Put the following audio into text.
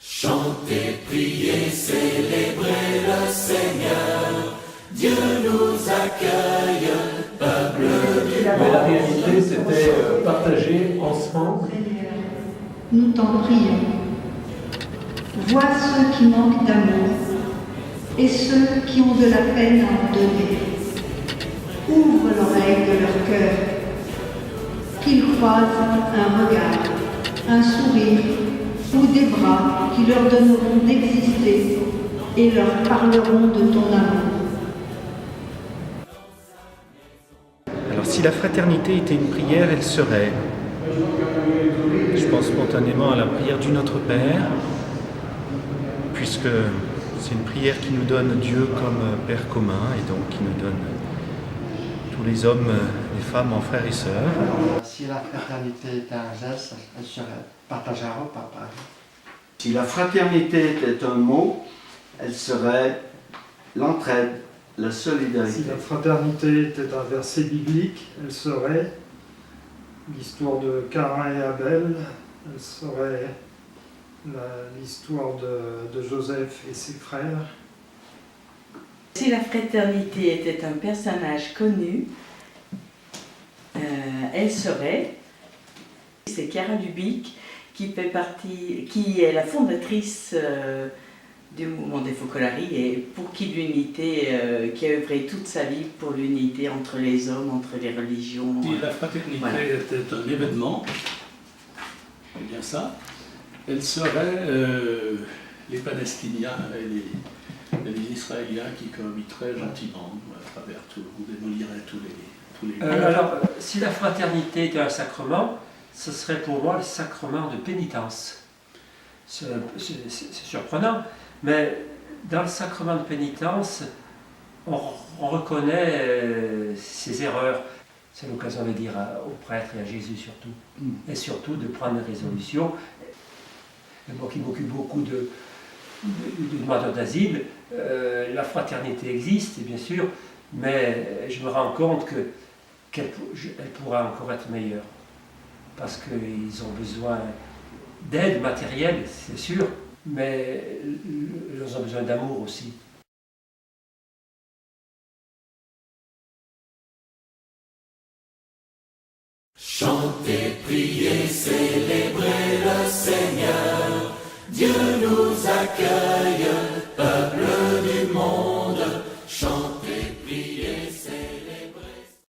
Chantez, priez, célébrez le Seigneur. Dieu nous accueille, peuple du monde. Mais la réalité, c'était partager ensemble. Nous t'en prions. Vois ceux qui manquent d'amour et ceux qui ont de la peine à en donner. Ouvre l'oreille de leur cœur, qu'ils croisent un regard, un sourire ou des bras qui leur donneront d'exister et leur parleront de ton amour. Alors si la fraternité était une prière, elle serait, je pense spontanément à la prière du Notre Père, puisque c'est une prière qui nous donne Dieu comme Père commun et donc qui nous donne tous les hommes, les femmes en frères et sœurs. Si la fraternité était un geste, elle serait partager un repas, par exemple. Si la fraternité était un mot, elle serait l'entraide, la solidarité. Si la fraternité était un verset biblique, elle serait l'histoire de Caïn et Abel, elle serait l'histoire de Joseph et ses frères. Si la fraternité était un personnage connu, elle serait, c'est Chiara Lubic qui est la fondatrice du mouvement des Focolari et pour qui l'unité, qui a œuvré toute sa vie pour l'unité entre les hommes, entre les religions. Si la fraternité était un événement, c'est bien ça, elle serait les Palestiniens et les Israéliens qui cohabiteraient gentiment à travers tout, ou démoliraient tous les... Alors, si la fraternité était un sacrement, ce serait pour moi le sacrement de pénitence. C'est surprenant, mais dans le sacrement de pénitence, on reconnaît ses erreurs. C'est l'occasion de dire aux prêtres et à Jésus surtout, et surtout de prendre des résolutions. Et moi qui m'occupe beaucoup de demandeurs d'asile, la fraternité existe, bien sûr, mais je me rends compte qu'elle pourra encore être meilleure. Parce qu'ils ont besoin d'aide matérielle, c'est sûr, mais ils ont besoin d'amour aussi. Chantez, priez, célébrez le Seigneur. Dieu nous accueille, peuple